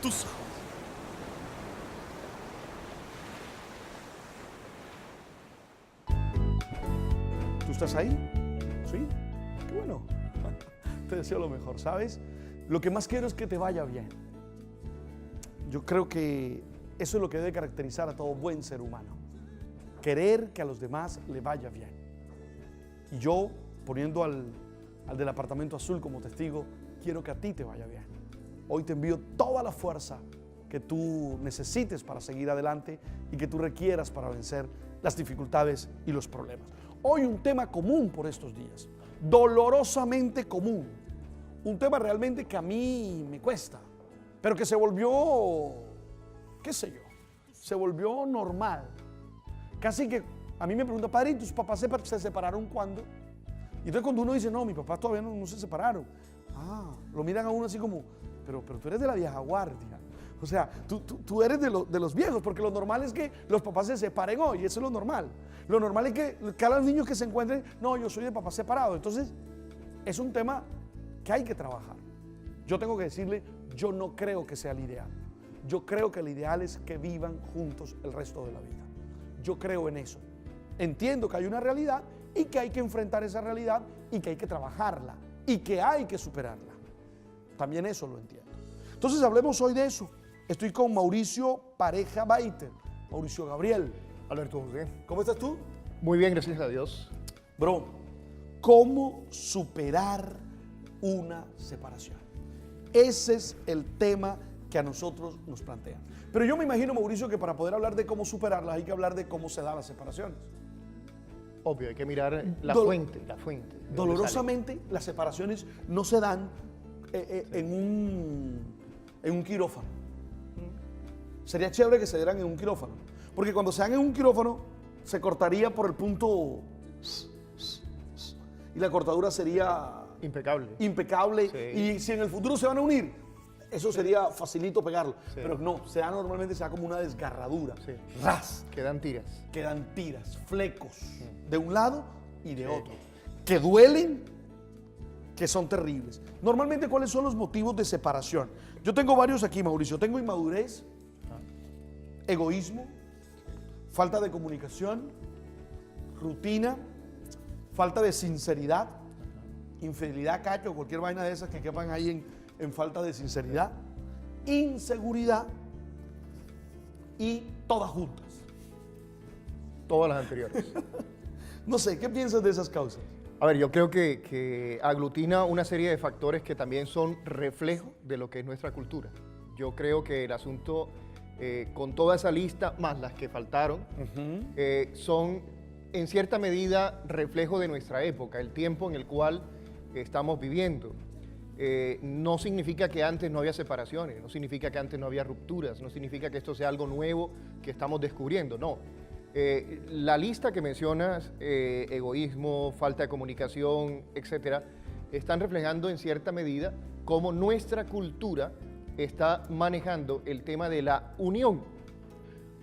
Tú sabes. ¿Tú estás ahí? ¿Sí? Qué bueno. Te deseo lo mejor, ¿sabes? Lo que más quiero es que te vaya bien. Yo creo que eso es lo que debe caracterizar a todo buen ser humano. Querer que a los demás le vaya bien. Y yo, poniendo al del apartamento azul como testigo, quiero que a ti te vaya bien. Hoy te envío toda la fuerza que tú necesites para seguir adelante y que tú requieras para vencer las dificultades y los problemas. Hoy un tema común por estos días, dolorosamente común, un tema realmente que a mí me cuesta, pero que se volvió, qué sé yo, se volvió normal. Casi que a mí me pregunta, padre, ¿y tus papás se separaron cuándo? Y entonces cuando uno dice, no, mis papás todavía no se separaron, lo miran a uno así como, pero tú eres de la vieja guardia. O sea, tú eres de los viejos, porque lo normal es que los papás se separen hoy, eso es lo normal. Lo normal es que cada niño que se encuentren, no, yo soy de papá separado. Entonces, es un tema que hay que trabajar. Yo tengo que decirle, yo no creo que sea el ideal. Yo creo que el ideal es que vivan juntos el resto de la vida. Yo creo en eso. Entiendo que hay una realidad y que hay que enfrentar esa realidad y que hay que trabajarla y que hay que superarla. También eso lo entiendo. Entonces hablemos hoy de eso. Estoy con Mauricio Pareja Baiter. Mauricio Gabriel. Alberto José. ¿Cómo estás tú? Muy bien, gracias a Dios. Bro, ¿cómo superar una separación? Ese es el tema que a nosotros nos plantean. Pero yo me imagino, Mauricio, que para poder hablar de cómo superarlas hay que hablar de cómo se dan las separaciones. Obvio, hay que mirar la fuente. Dolorosamente, las separaciones no se dan en un quirófano. Sería chévere que se dieran en un quirófano, porque cuando se dan en un quirófano se cortaría por el punto y la cortadura sería impecable. Sí. Y si en el futuro se van a unir, eso sería facilito pegarlo. Sí. Pero no, normalmente se da como una desgarradura. Sí. Ras. Quedan tiras, flecos de un lado y de otro, que duelen, que son terribles. Normalmente, ¿cuáles son los motivos de separación? Yo tengo varios aquí, Mauricio. Tengo inmadurez, egoísmo, falta de comunicación, rutina, falta de sinceridad, infidelidad, cacho, cualquier vaina de esas que quepan ahí en falta de sinceridad, inseguridad y todas juntas. Todas las anteriores. No sé, ¿qué piensas de esas causas? A ver, yo creo que aglutina una serie de factores que también son reflejo de lo que es nuestra cultura. Yo creo que el asunto, con toda esa lista, más las que faltaron, son en cierta medida reflejo de nuestra época, el tiempo en el cual estamos viviendo. No significa que antes no había separaciones, no significa que antes no había rupturas, no significa que esto sea algo nuevo que estamos descubriendo, no. La lista que mencionas, egoísmo, falta de comunicación, etcétera, están reflejando en cierta medida cómo nuestra cultura está manejando el tema de la unión,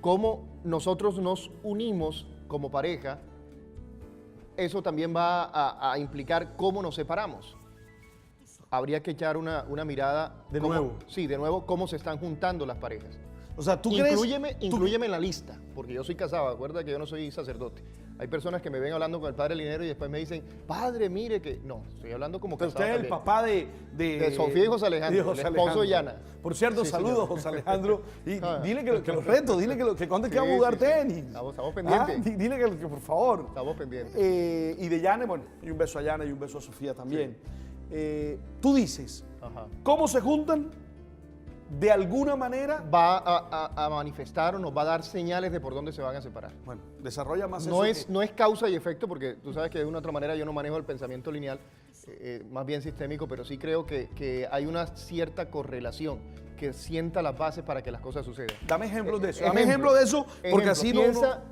cómo nosotros nos unimos como pareja. Eso también va a implicar cómo nos separamos. Habría que echar una mirada de nuevo. Sí, de nuevo, cómo se están juntando las parejas. O sea, ¿tú inclúyeme crees? en la lista, porque yo soy casado, acuerda que yo no soy sacerdote. Hay personas que me ven hablando con el padre Linero y después me dicen, padre, mire que... No, estoy hablando como Pero casado usted es el también. papá de Sofía y José Alejandro, el esposo de Yana. Por cierto, Sí, saludos, señor. José Alejandro. Y dile que los retos, dile que cuando es que vamos a jugar tenis. Estamos pendientes. Dile que por favor. Estamos pendientes. Y de Yana, bueno, y un beso a Yana y un beso a Sofía también. Tú dices, ¿cómo se juntan? De alguna manera va a manifestar o nos va a dar señales de por dónde se van a separar. Bueno, desarrolla más no eso. No es causa y efecto, porque tú sabes que de una u otra manera yo no manejo el pensamiento lineal, más bien sistémico, pero sí creo que hay una cierta correlación que sienta las bases para que las cosas sucedan. Dame ejemplos de eso. Dame ejemplo de eso, porque así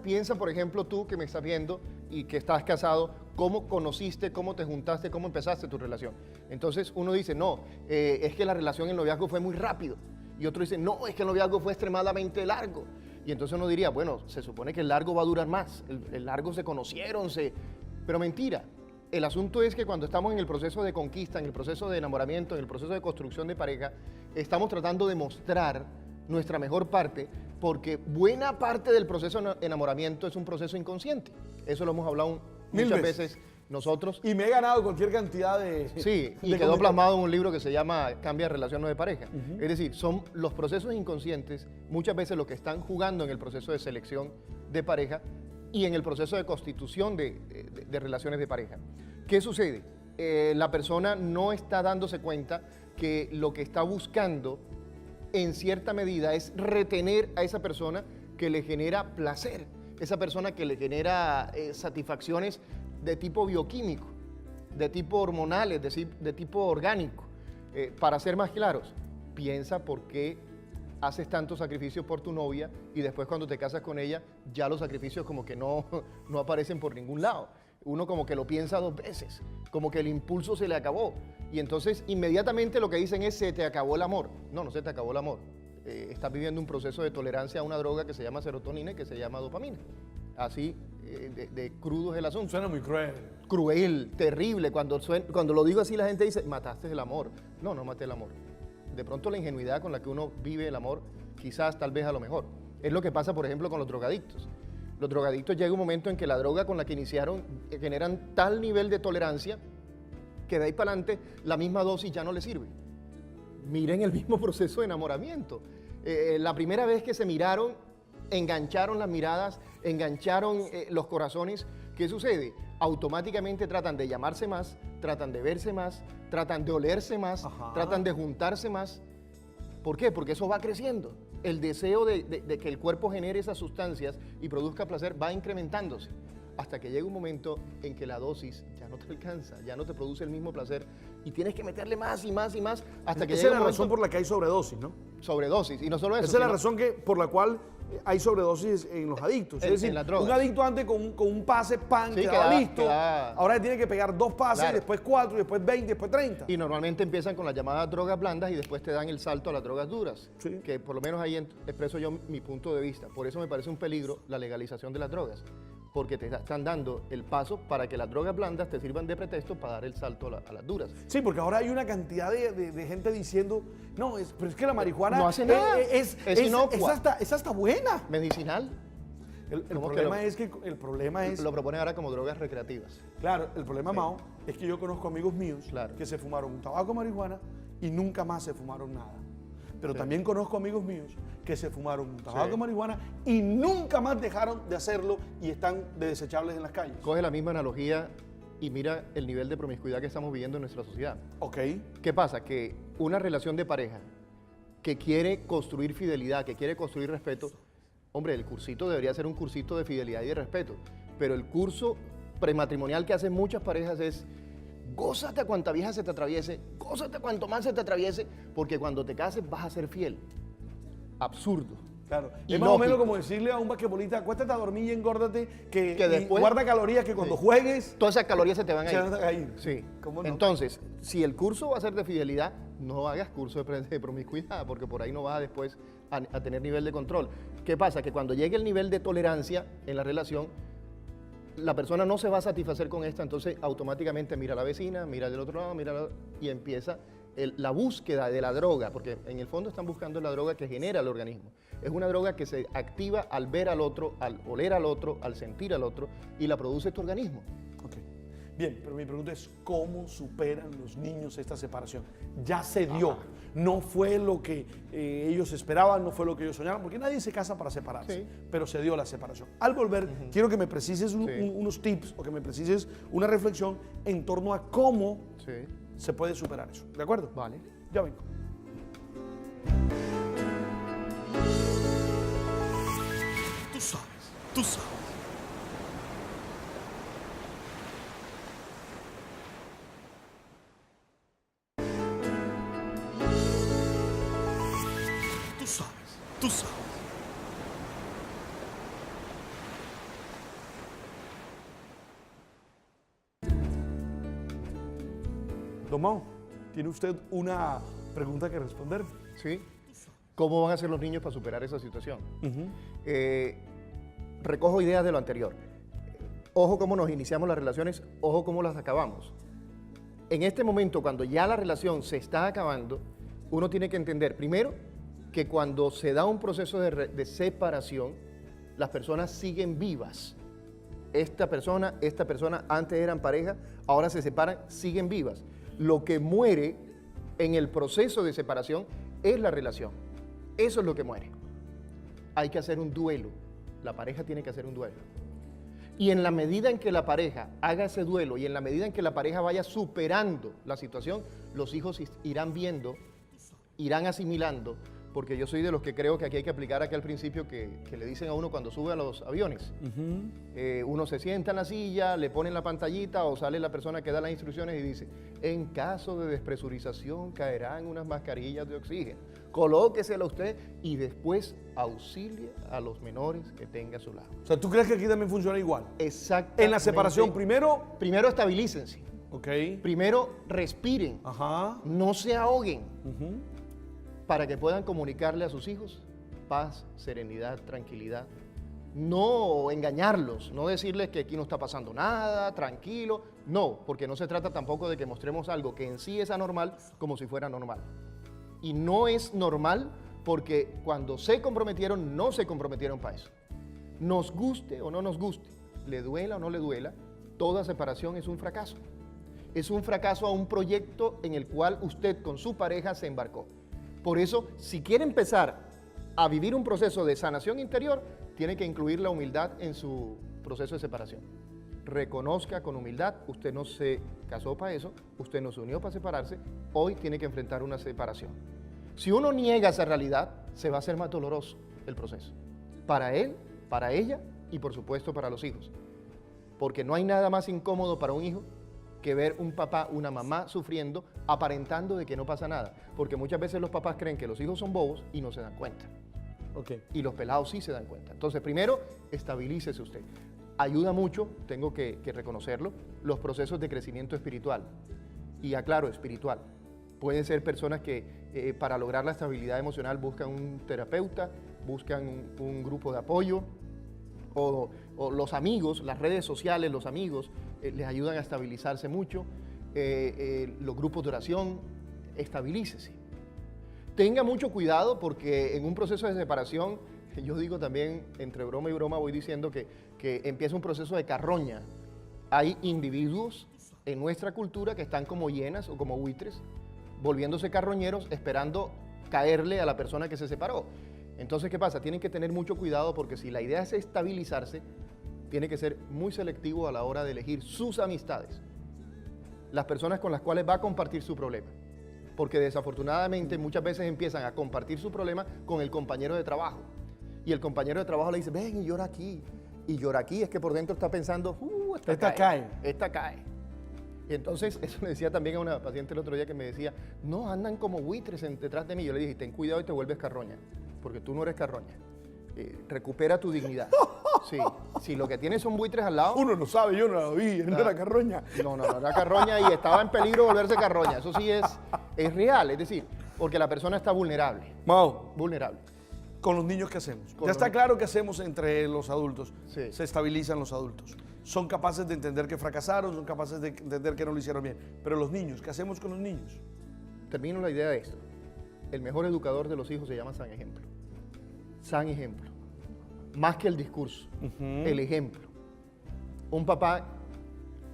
piensa, por ejemplo, tú que me estás viendo y que estás casado, cómo conociste, cómo te juntaste, cómo empezaste tu relación. Entonces uno dice, no, es que la relación, el noviazgo fue muy rápido. Y otro dice, no, es que el noviazgo fue extremadamente largo. Y entonces uno diría, bueno, se supone que el largo va a durar más. El largo se conocieron, pero mentira. El asunto es que cuando estamos en el proceso de conquista, en el proceso de enamoramiento, en el proceso de construcción de pareja, estamos tratando de mostrar nuestra mejor parte, porque buena parte del proceso de enamoramiento es un proceso inconsciente. Eso lo hemos hablado muchas veces nosotros. Y me he ganado cualquier cantidad de... Sí, y quedó plasmado en un libro que se llama Cambia de relación, no de pareja. Es decir, son los procesos inconscientes muchas veces los que están jugando en el proceso de selección de pareja y en el proceso de constitución de relaciones de pareja. ¿Qué sucede? La persona no está dándose cuenta que lo que está buscando en cierta medida es retener a esa persona que le genera placer, esa persona que le genera satisfacciones de tipo bioquímico, de tipo hormonales, de tipo orgánico. Para ser más claros, piensa por qué haces tantos sacrificios por tu novia y después cuando te casas con ella ya los sacrificios como que no aparecen por ningún lado. Uno como que lo piensa 2 veces, como que el impulso se le acabó. Y entonces inmediatamente lo que dicen es se te acabó el amor. No, no se te acabó el amor. Estás viviendo un proceso de tolerancia a una droga que se llama serotonina y que se llama dopamina. Así de crudo es el asunto. Suena muy cruel. Cruel, terrible. Cuando lo digo así la gente dice, mataste el amor. No, no maté el amor. De pronto la ingenuidad con la que uno vive el amor, quizás, tal vez, a lo mejor. Es lo que pasa, por ejemplo, con los drogadictos. Los drogadictos llega un momento en que la droga con la que iniciaron generan tal nivel de tolerancia que de ahí para adelante la misma dosis ya no le sirve. Miren el mismo proceso de enamoramiento. La primera vez que se miraron, engancharon las miradas, engancharon los corazones. ¿Qué sucede? Automáticamente tratan de llamarse más, tratan de verse más, tratan de olerse más, tratan de juntarse más. ¿Por qué? Porque eso va creciendo. El deseo de que el cuerpo genere esas sustancias y produzca placer va incrementándose hasta que llega un momento en que la dosis ya no te alcanza, ya no te produce el mismo placer y tienes que meterle más y más y más hasta que Esa llega es un la razón momento- por la que hay sobredosis, ¿no? sobredosis. Y no solo eso. Esa es la sino- razón por la cual hay sobredosis en los adictos. En- Es decir, en las drogas. un adicto antes con un pase, pan, Sí, quedaba queda- listo. queda- Ahora tiene que pegar 2 pases, Claro. después 4, después 20, después 30. Y normalmente empiezan con las llamadas drogas blandas y después te dan el salto a las drogas duras. Sí. Que por lo menos ahí expreso yo mi punto de vista. Por eso me parece un peligro la legalización de las drogas. Porque te están dando el paso para que las drogas blandas te sirvan de pretexto para dar el salto a las duras. Sí, porque ahora hay una cantidad de gente diciendo, no, pero es que la marihuana No hace nada. es inocua. es hasta buena. Medicinal. El ¿Cómo que problema lo- es que el problema es, Lo proponen ahora como drogas recreativas. claro, el problema, Mao, es que yo conozco amigos míos Claro. que se fumaron un tabaco marihuana y nunca más se fumaron nada. Pero Sí. también conozco amigos míos que se fumaron un tabaco Sí. marihuana y nunca más dejaron de hacerlo y están de desechables en las calles. Coge la misma analogía y mira el nivel de promiscuidad que estamos viviendo en nuestra sociedad. Ok. ¿Qué pasa? Que una relación de pareja que quiere construir fidelidad, que quiere construir respeto, hombre, el cursito debería ser un cursito de fidelidad y de respeto, pero el curso prematrimonial que hacen muchas parejas es gózate a cuanta vieja se te atraviese, gózate cuanto más se te atraviese, porque cuando te cases vas a ser fiel. Absurdo. Claro. Y Es más o lógico. menos como decirle a un basquetbolista, acuéstate a dormir y engórdate, Que y después- guarda calorías que cuando Sí. juegues Todas esas calorías se te van a se ir. van a ir. Sí. ¿Cómo no? Entonces, si el curso va a ser de fidelidad, no hagas curso de promiscuidad, porque por ahí no vas a después a tener nivel de control. ¿Qué pasa? Que cuando llegue el nivel de tolerancia en la relación, la persona no se va a satisfacer con esta, entonces automáticamente mira a la vecina, mira del otro lado, y empieza la búsqueda de la droga, porque en el fondo están buscando la droga que genera el organismo. Es una droga que se activa al ver al otro, al oler al otro, al sentir al otro, y la produce tu organismo. Ok. Bien, pero mi pregunta es, ¿cómo superan los niños esta separación? Ya se dio. No fue lo que ellos esperaban, no fue lo que ellos soñaban, porque nadie se casa para separarse, Sí. pero se dio la separación. Al volver, quiero que me precises Sí. unos tips o que me precises una reflexión en torno a cómo Sí. se puede superar eso. ¿De acuerdo? Vale. Ya vengo. Tú sabes, tú sabes. Tú sabes, tú sabes. Don Mao, ¿tiene usted una pregunta que responder? ¿Sí? ¿Cómo van a hacer los niños para superar esa situación? Recojo ideas de lo anterior. ojo cómo nos iniciamos las relaciones, ojo cómo las acabamos. En este momento, cuando ya la relación se está acabando, uno tiene que entender, primero, que cuando se da un proceso de separación, las personas siguen vivas. Esta persona, antes eran pareja, ahora se separan, siguen vivas. Lo que muere en el proceso de separación es la relación. Eso es lo que muere. Hay que hacer un duelo. La pareja tiene que hacer un duelo. Y en la medida en que la pareja haga ese duelo y en la medida en que la pareja vaya superando la situación, los hijos irán viendo, irán asimilando, porque yo soy de los que creo que aquí hay que aplicar aquel principio que le dicen a uno cuando sube a los aviones. Uno se sienta en la silla, le ponen la pantallita o sale la persona que da las instrucciones y dice, en caso de despresurización caerán unas mascarillas de oxígeno. Colóquesela usted y después auxilie a los menores que tenga a su lado. O sea, ¿tú crees que aquí también funciona igual? Exactamente. En la separación, primero estabilícense. Ok. Primero respiren. Ajá. No se ahoguen. Para que puedan comunicarle a sus hijos paz, serenidad, tranquilidad. No engañarlos, no decirles que aquí no está pasando nada, tranquilo. No, porque no se trata tampoco de que mostremos algo que en sí es anormal como si fuera normal. Y no es normal porque cuando se comprometieron, no se comprometieron para eso. Nos guste o no nos guste, le duela o no le duela, toda separación es un fracaso. Es un fracaso a un proyecto en el cual usted con su pareja se embarcó. Por eso, si quiere empezar a vivir un proceso de sanación interior, tiene que incluir la humildad en su proceso de separación. Reconozca con humildad, usted no se casó para eso, usted no se unió para separarse, hoy tiene que enfrentar una separación. Si uno niega esa realidad, se va a hacer más doloroso el proceso. Para él, para ella y por supuesto para los hijos. Porque no hay nada más incómodo para un hijo que ver un papá, una mamá sufriendo, aparentando de que no pasa nada. Porque muchas veces los papás creen que los hijos son bobos y no se dan cuenta. Y los pelados sí se dan cuenta. Entonces, primero, estabilícese usted. Ayuda mucho, tengo que reconocerlo, los procesos de crecimiento espiritual. Y aclaro, espiritual. Pueden ser personas que para lograr la estabilidad emocional buscan un terapeuta, buscan un grupo de apoyo, o los amigos, las redes sociales, los amigos, les ayudan a estabilizarse mucho. Los grupos de oración, estabilícese. Tenga mucho cuidado porque en un proceso de separación, yo digo también, entre broma y broma voy diciendo que empieza un proceso de carroña. Hay individuos en nuestra cultura que están como hienas o como buitres, volviéndose carroñeros, esperando caerle a la persona que se separó. Entonces, ¿qué pasa? Tienen que tener mucho cuidado porque si la idea es estabilizarse, tiene que ser muy selectivo a la hora de elegir sus amistades, las personas con las cuales va a compartir su problema. Porque desafortunadamente muchas veces empiezan a compartir su problema con el compañero de trabajo. Y el compañero de trabajo le dice, ven y llora aquí. Y llora aquí, es que por dentro está pensando, esta cae. Y entonces, eso le decía también a una paciente el otro día que me decía, no, andan como buitres detrás de mí. Yo le dije, ten cuidado y te vuelves carroña, porque tú no eres carroña. Recupera tu dignidad. Sí, si lo que tienes son buitres al lado. Uno no sabe, yo no lo vi, no era carroña. No era carroña y estaba en peligro de volverse carroña. Eso sí es real, es decir, porque la persona está vulnerable. Mao, Vulnerable. ¿con los niños qué hacemos? Ya está claro qué hacemos entre los adultos. Sí. Se estabilizan los adultos. Son capaces de entender que fracasaron, son capaces de entender que no lo hicieron bien. Pero los niños, ¿qué hacemos con los niños? Termino la idea de esto. El mejor educador de los hijos se llama San Ejemplo. San Ejemplo. Más que el discurso, el ejemplo. Un papá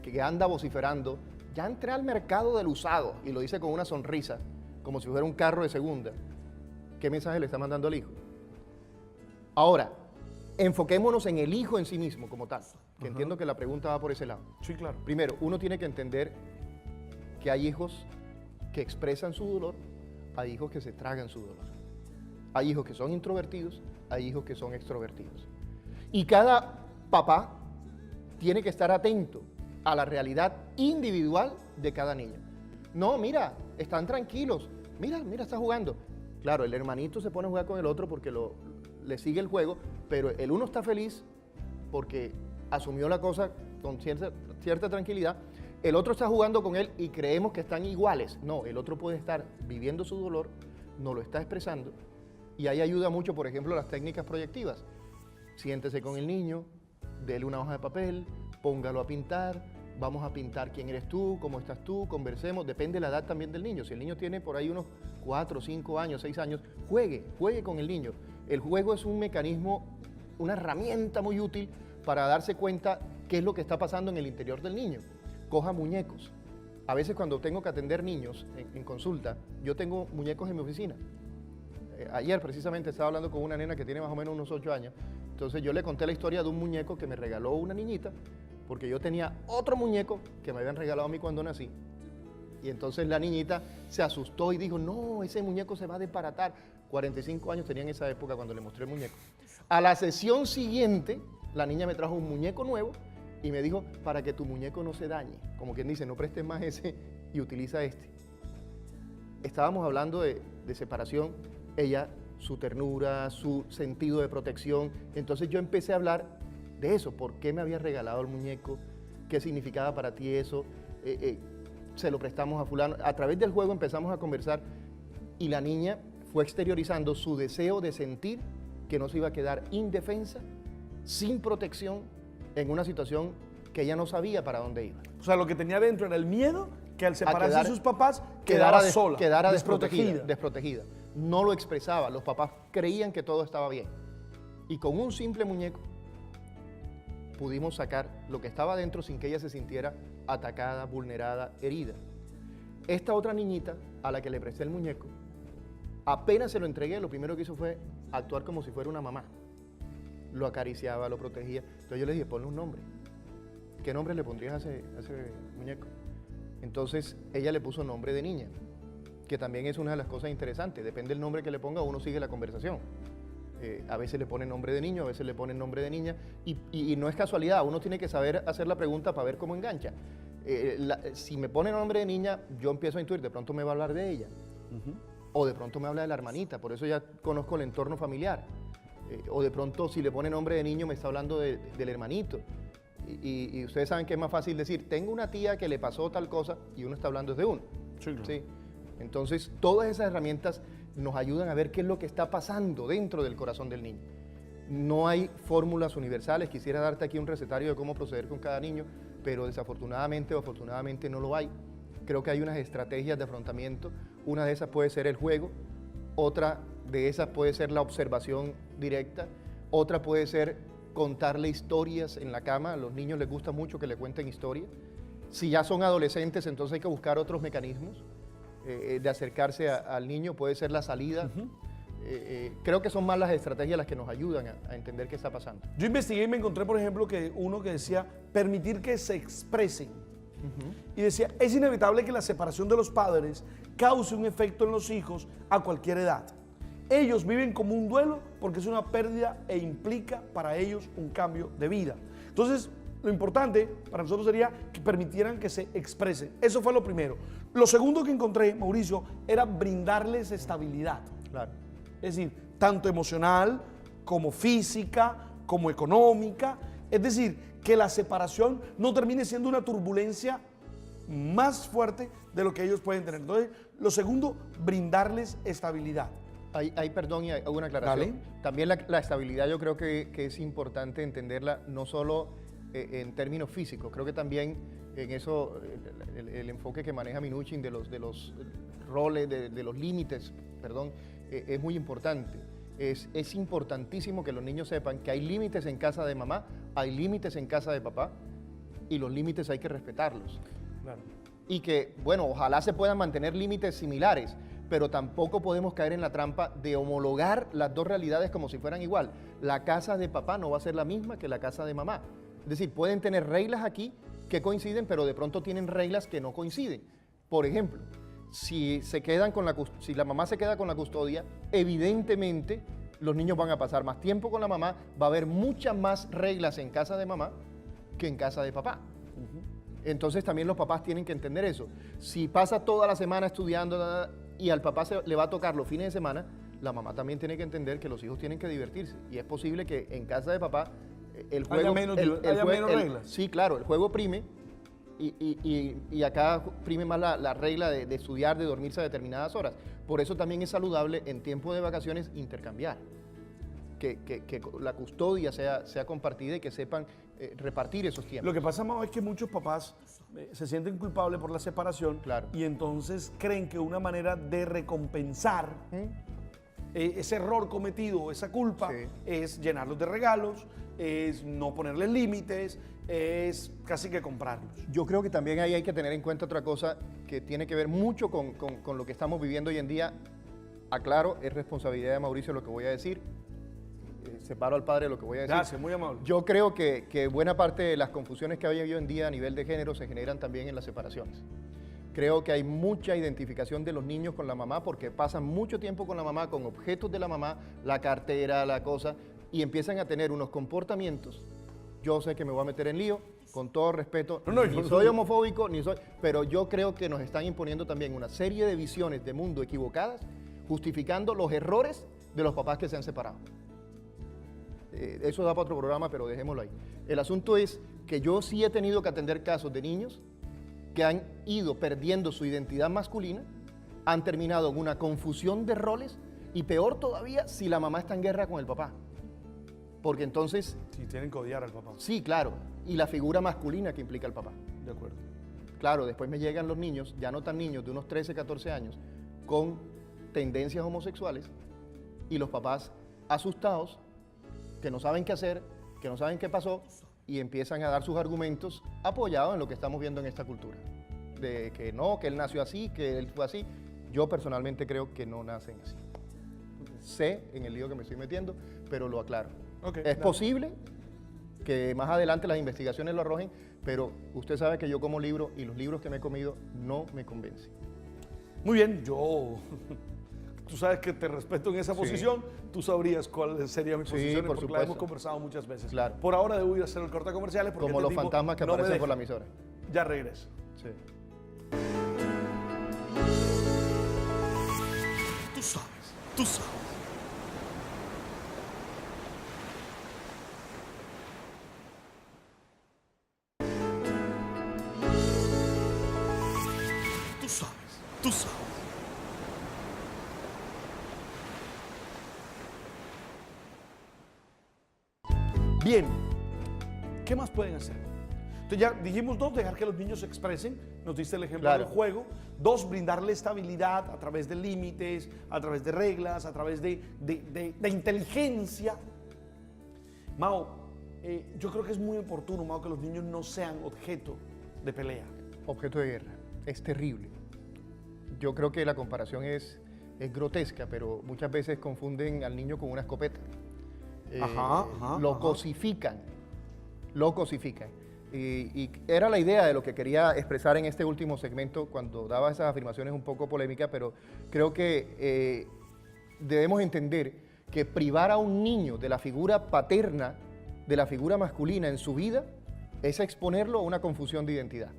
que anda vociferando, ya entré al mercado del usado, y lo dice con una sonrisa, como si fuera un carro de segunda. ¿Qué mensaje le está mandando al hijo? Ahora, enfoquémonos en el hijo en sí mismo como tal, que entiendo que la pregunta va por ese lado. Sí, claro. Primero, uno tiene que entender que hay hijos que expresan su dolor, hay hijos que se tragan su dolor. Hay hijos que son introvertidos, hay hijos que son extrovertidos. Y cada papá tiene que estar atento a la realidad individual de cada niño. No, mira, están tranquilos. Mira, está jugando. Claro, el hermanito se pone a jugar con el otro porque le sigue el juego, pero el uno está feliz porque asumió la cosa con cierta tranquilidad. El otro está jugando con él y creemos que están iguales. No, el otro puede estar viviendo su dolor, no lo está expresando. Y ahí ayuda mucho, por ejemplo, las técnicas proyectivas. Siéntese con el niño, déle una hoja de papel, póngalo a pintar, vamos a pintar quién eres tú, cómo estás tú, conversemos, depende de la edad también del niño. Si el niño tiene por ahí unos 4, 5 años, 6 años, juegue con el niño. El juego es un mecanismo, una herramienta muy útil para darse cuenta qué es lo que está pasando en el interior del niño. Coja muñecos. A veces cuando tengo que atender niños en consulta, yo tengo muñecos en mi oficina. Ayer precisamente estaba hablando con una nena que tiene más o menos unos 8 años. Entonces yo le conté la historia de un muñeco que me regaló una niñita, porque yo tenía otro muñeco que me habían regalado a mí cuando nací. Y entonces la niñita se asustó y dijo, no, ese muñeco se va a desbaratar. 45 años tenía en esa época cuando le mostré el muñeco. A la sesión siguiente, la niña me trajo un muñeco nuevo y me dijo, para que tu muñeco no se dañe, como quien dice, no prestes más ese y utiliza este. Estábamos hablando de separación, ella, su ternura, su sentido de protección. Entonces yo empecé a hablar de eso, por qué me había regalado el muñeco, qué significaba para ti eso, se lo prestamos a fulano. A través del juego empezamos a conversar y la niña fue exteriorizando su deseo de sentir que no se iba a quedar indefensa, sin protección, en una situación que ella no sabía para dónde iba. O sea, lo que tenía dentro era el miedo que al separarse de sus papás quedara sola, quedara desprotegida. No lo expresaba, los papás creían que todo estaba bien. Y con un simple muñeco pudimos sacar lo que estaba dentro sin que ella se sintiera atacada, vulnerada, herida. Esta otra niñita a la que le presté el muñeco, apenas se lo entregué, lo primero que hizo fue actuar como si fuera una mamá. Lo acariciaba, lo protegía. Entonces yo le dije, ponle un nombre. ¿Qué nombre le pondrías a ese muñeco? Entonces ella le puso nombre de niña, que también es una de las cosas interesantes. Depende del nombre que le ponga, uno sigue la conversación. A veces le pone nombre de niño, a veces le pone nombre de niña, y no es casualidad, uno tiene que saber hacer la pregunta para ver cómo engancha. Si me pone nombre de niña, yo empiezo a intuir, de pronto me va a hablar de ella, o de pronto me habla de la hermanita, por eso ya conozco el entorno familiar, o de pronto si le pone nombre de niño me está hablando del hermanito, y ustedes saben que es más fácil decir, tengo una tía que le pasó tal cosa, y uno está hablando desde uno. Sí, claro. ¿Sí? Entonces, todas esas herramientas nos ayudan a ver qué es lo que está pasando dentro del corazón del niño. No hay fórmulas universales, quisiera darte aquí un recetario de cómo proceder con cada niño, pero desafortunadamente o afortunadamente no lo hay. Creo que hay unas estrategias de afrontamiento, una de esas puede ser el juego, otra de esas puede ser la observación directa, otra puede ser contarle historias en la cama, a los niños les gusta mucho que le cuenten historias. Si ya son adolescentes, entonces hay que buscar otros mecanismos de acercarse al niño, puede ser la salida. Creo que son más las estrategias las que nos ayudan a entender qué está pasando. Yo investigué y me encontré, por ejemplo, que uno que decía permitir que se expresen. Y decía, es inevitable que la separación de los padres cause un efecto en los hijos a cualquier edad. Ellos viven como un duelo porque es una pérdida e implica para ellos un cambio de vida. Entonces, lo importante para nosotros sería que permitieran que se expresen. Eso fue lo primero. Lo segundo que encontré, Mauricio, era brindarles estabilidad. Claro. Es decir, tanto emocional como física, como económica. Es decir, que la separación no termine siendo una turbulencia más fuerte de lo que ellos pueden tener. Entonces, lo segundo, brindarles estabilidad. Perdón, y hago una aclaración. Dale. También la estabilidad yo creo que es importante entenderla no solo en términos físicos, creo que también en eso el enfoque que maneja Minuchin de los roles, de los límites, perdón, es muy importante. Es importantísimo que los niños sepan que hay límites en casa de mamá, hay límites en casa de papá, y los límites hay que respetarlos. Claro. Y que, bueno, ojalá se puedan mantener límites similares, pero tampoco podemos caer en la trampa de homologar las dos realidades como si fueran igual. La casa de papá no va a ser la misma que la casa de mamá. Es decir, pueden tener reglas aquí que coinciden, pero de pronto tienen reglas que no coinciden. Por ejemplo, si la mamá se queda con la custodia, evidentemente los niños van a pasar más tiempo con la mamá, va a haber muchas más reglas en casa de mamá que en casa de papá. Entonces también los papás tienen que entender eso. Si pasa toda la semana estudiando y al papá le va a tocar los fines de semana, la mamá también tiene que entender que los hijos tienen que divertirse. Y es posible que en casa de papá el juego... haya menos reglas. Sí, claro, el juego prime y acá prime más la regla de estudiar, de dormirse a determinadas horas. Por eso también es saludable en tiempo de vacaciones intercambiar. que la custodia sea compartida y que sepan repartir esos tiempos. Lo que pasa, Mao, es que muchos papás se sienten culpables por la separación, Claro. y entonces creen que una manera de recompensar ese error cometido, esa culpa, Sí. es llenarlos de regalos, es no ponerles límites, es casi que comprarlos. Yo creo que también ahí hay que tener en cuenta otra cosa que tiene que ver mucho con lo que estamos viviendo hoy en día. Aclaro, es responsabilidad de Mauricio lo que voy a decir. Separo al padre lo que voy a decir. Gracias, muy amable. Yo creo que buena parte de las confusiones que hay hoy en día a nivel de género se generan también en las separaciones. Creo que hay mucha identificación de los niños con la mamá porque pasan mucho tiempo con la mamá, con objetos de la mamá, la cartera, la cosa, y empiezan a tener unos comportamientos. Yo sé que me voy a meter en lío, con todo respeto, ni soy homofóbico, pero yo creo que nos están imponiendo también una serie de visiones de mundo equivocadas, justificando los errores de los papás que se han separado. Eso da para otro programa, pero dejémoslo ahí. El asunto es que yo sí he tenido que atender casos de niños que han ido perdiendo su identidad masculina, han terminado en una confusión de roles y peor todavía si la mamá está en guerra con el papá. Porque entonces, Sí, tienen que odiar al papá. sí, claro, y la figura masculina que implica el papá. De acuerdo. Claro, después me llegan los niños, ya no tan niños, de unos 13, 14 años, con tendencias homosexuales y los papás asustados, que no saben qué hacer, que no saben qué pasó y empiezan a dar sus argumentos apoyados en lo que estamos viendo en esta cultura. De que no, que él nació así, que él fue así. Yo personalmente creo que no nacen así. Sé en el lío que me estoy metiendo, pero lo aclaro. Ok, Es dale. posible que más adelante las investigaciones lo arrojen, pero usted sabe que yo como libro y los libros que me he comido no me convencen. Muy bien, tú sabes que te respeto en esa Sí. posición, tú sabrías cuál sería mi Sí, posición por porque la supuesto. hemos conversado muchas veces. Claro. Por ahora debo ir a hacer el corte a comerciales porque Como este los tipo fantasmas que no me aparecen por la deja. emisora. Ya regreso. Sí. Tú sabes, tú sabes. Tú sabes, tú sabes. Bien, ¿qué más pueden hacer? Entonces ya dijimos dos, dejar que los niños se expresen, nos diste el ejemplo Claro. del juego. Dos, brindarle estabilidad a través de límites, a través de reglas, a través de inteligencia. Mao, yo creo que es muy oportuno, Mao, que los niños no sean objeto de pelea. Objeto de guerra. Es terrible. Yo creo que la comparación es grotesca, pero muchas veces confunden al niño con una escopeta. Lo cosifican. Lo cosifican. Y era la idea de lo que quería expresar en este último segmento cuando daba esas afirmaciones un poco polémicas, pero creo que debemos entender que privar a un niño de la figura paterna, de la figura masculina en su vida, es exponerlo a una confusión de identidad.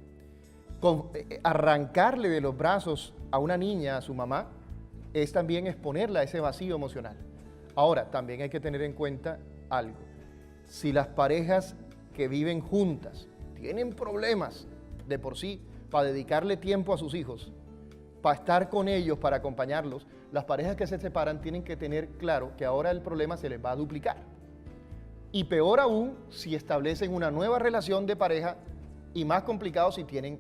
Arrancarle de los brazos a una niña, a su mamá, es también exponerla a ese vacío emocional. Ahora, también hay que tener en cuenta algo. Si las parejas que viven juntas tienen problemas de por sí para dedicarle tiempo a sus hijos, para estar con ellos, para acompañarlos, las parejas que se separan tienen que tener claro que ahora el problema se les va a duplicar. Y peor aún si establecen una nueva relación de pareja y más complicado si tienen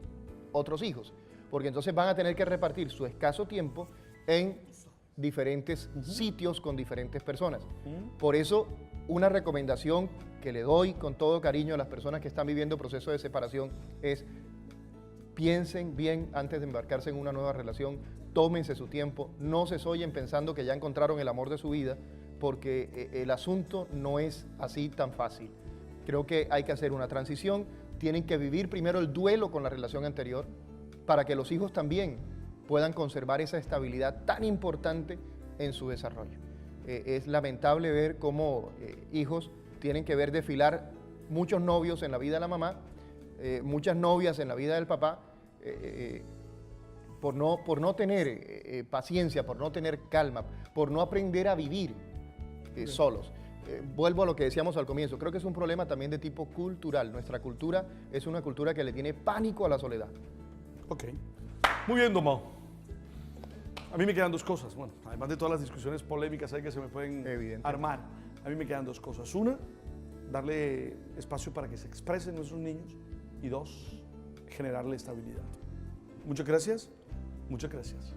otros hijos, porque entonces van a tener que repartir su escaso tiempo en diferentes sitios con diferentes personas. Por eso, una recomendación que le doy con todo cariño a las personas que están viviendo procesos de separación es piensen bien antes de embarcarse en una nueva relación, tómense su tiempo, no se soyen pensando que ya encontraron el amor de su vida, porque el asunto no es así tan fácil. Creo que hay que hacer una transición, tienen que vivir primero el duelo con la relación anterior para que los hijos también puedan conservar esa estabilidad tan importante en su desarrollo. Es lamentable ver cómo hijos tienen que ver desfilar muchos novios en la vida de la mamá, muchas novias en la vida del papá, por no tener paciencia, por no tener calma, por no aprender a vivir solos. Vuelvo a lo que decíamos al comienzo, creo que es un problema también de tipo cultural. Nuestra cultura es una cultura que le tiene pánico a la soledad. Ok. Muy bien, Don Mao. A mí me quedan dos cosas. Bueno, además de todas las discusiones polémicas ahí que se me pueden Evidente. armar. A mí me quedan dos cosas. Una, darle espacio para que se expresen nuestros niños. Y dos, generarle estabilidad. Muchas gracias. Muchas gracias.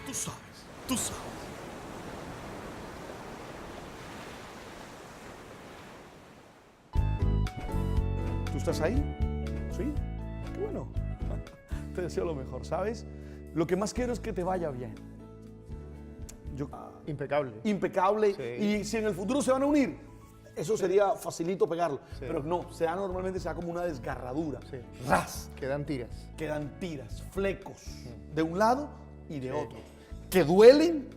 Tú sabes. Tú sabes. ¿Tú estás ahí? ¿Sí? Qué bueno. Te deseo lo mejor, ¿sabes? Lo que más quiero es que te vaya bien. Impecable. Impecable. Sí. Y si en el futuro se van a unir, eso sería facilito pegarlo. Sí. Pero no, normalmente se da como una desgarradura. Sí. Ras. Quedan tiras, flecos, de un lado y de otro. Que duelen,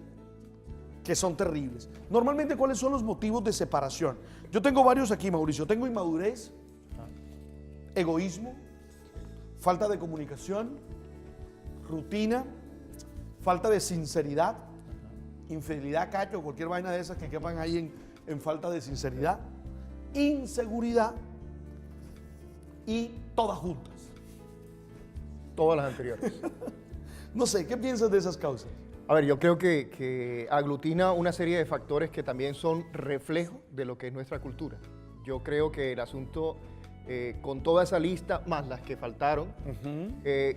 que son terribles. Normalmente, ¿cuáles son los motivos de separación? Yo tengo varios aquí, Mauricio. Tengo inmadurez, egoísmo, falta de comunicación, rutina, falta de sinceridad, infidelidad, cacho, cualquier vaina de esas que quepan ahí en falta de sinceridad, inseguridad y todas juntas. Todas las anteriores. No sé, ¿qué piensas de esas causas? A ver, yo creo que aglutina una serie de factores que también son reflejo de lo que es nuestra cultura. Yo creo que el asunto, con toda esa lista, más las que faltaron,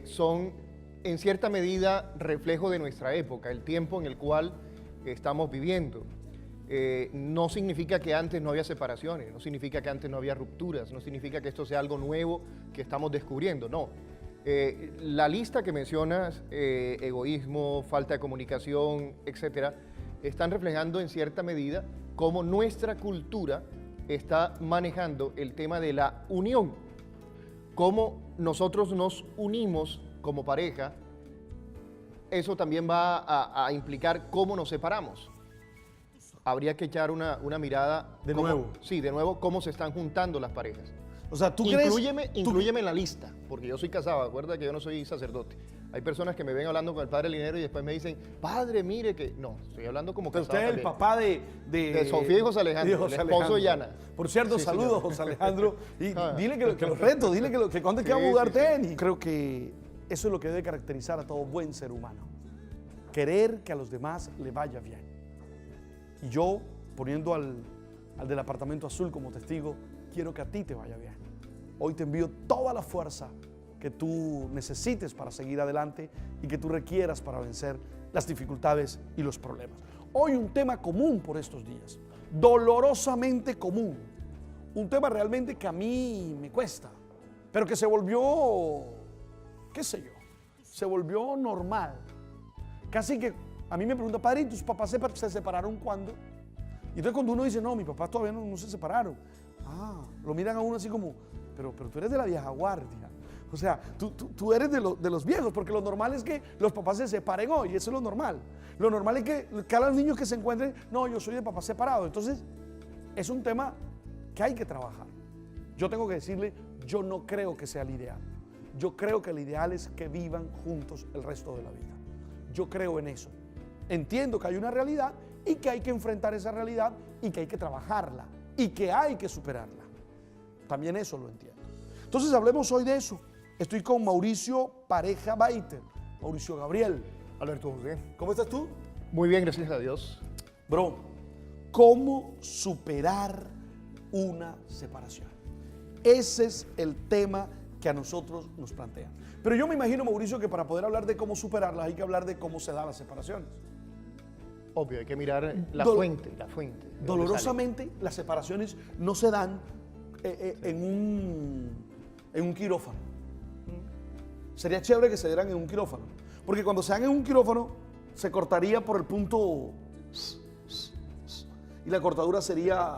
son en cierta medida reflejo de nuestra época, el tiempo en el cual estamos viviendo. No significa que antes no había separaciones, no significa que antes no había rupturas, no significa que esto sea algo nuevo que estamos descubriendo, no. La lista que mencionas, egoísmo, falta de comunicación, etcétera, están reflejando en cierta medida cómo nuestra cultura está manejando el tema de la unión, cómo nosotros nos unimos como pareja. Eso también va a implicar cómo nos separamos. Habría que echar una mirada. De nuevo. Sí, de nuevo, cómo se están juntando las parejas. O sea, ¿tú inclúyeme crees? en la lista, porque yo soy casado, acuerda que yo no soy sacerdote. Hay personas que me ven hablando con el padre Linero y después me dicen, padre, mire que... No, estoy hablando como casado. Usted es el papá de Sofía y José Alejandro, el esposo de Yana. Por cierto, Sí, saludos, José Alejandro. Y dile que los retos, dile que cuándo es que vamos a jugar tenis. Creo que eso es lo que debe caracterizar a todo buen ser humano. Querer que a los demás le vaya bien. Y yo, poniendo al del apartamento azul como testigo, quiero que a ti te vaya bien. Hoy te envío toda la fuerza que tú necesites para seguir adelante y que tú requieras para vencer las dificultades y los problemas. Hoy un tema común por estos días, dolorosamente común, un tema realmente que a mí me cuesta, pero que se volvió, qué sé yo, se volvió normal. Casi que a mí me pregunta, padre, ¿y tus papás se separaron cuándo? Y entonces cuando uno dice, no, mis papás todavía no se separaron, lo miran a uno así como, pero tú eres de la vieja guardia. O sea, tú eres de los viejos, porque lo normal es que los papás se separen hoy, eso es lo normal. Lo normal es que cada niño que se encuentren, no, yo soy de papá separado. Entonces, es un tema que hay que trabajar. Yo tengo que decirle, yo no creo que sea el ideal. Yo creo que el ideal es que vivan juntos el resto de la vida. Yo creo en eso. Entiendo que hay una realidad y que hay que enfrentar esa realidad y que hay que trabajarla y que hay que superarla. También eso lo entiendo. Entonces hablemos hoy de eso. Estoy con Mauricio Pareja Baiter, Mauricio Gabriel. Alberto José. ¿Cómo estás tú? Muy bien, gracias a Dios. Bro, ¿cómo superar una separación? Ese es el tema que a nosotros nos plantean. Pero yo me imagino, Mauricio, que para poder hablar de cómo superarlas hay que hablar de cómo se dan las separaciones. Obvio, hay que mirar la fuente. de dónde Dolorosamente, las separaciones no se dan en un quirófano. Sería chévere que se dieran en un quirófano. Porque cuando se dan en un quirófano, se cortaría por el punto y la cortadura sería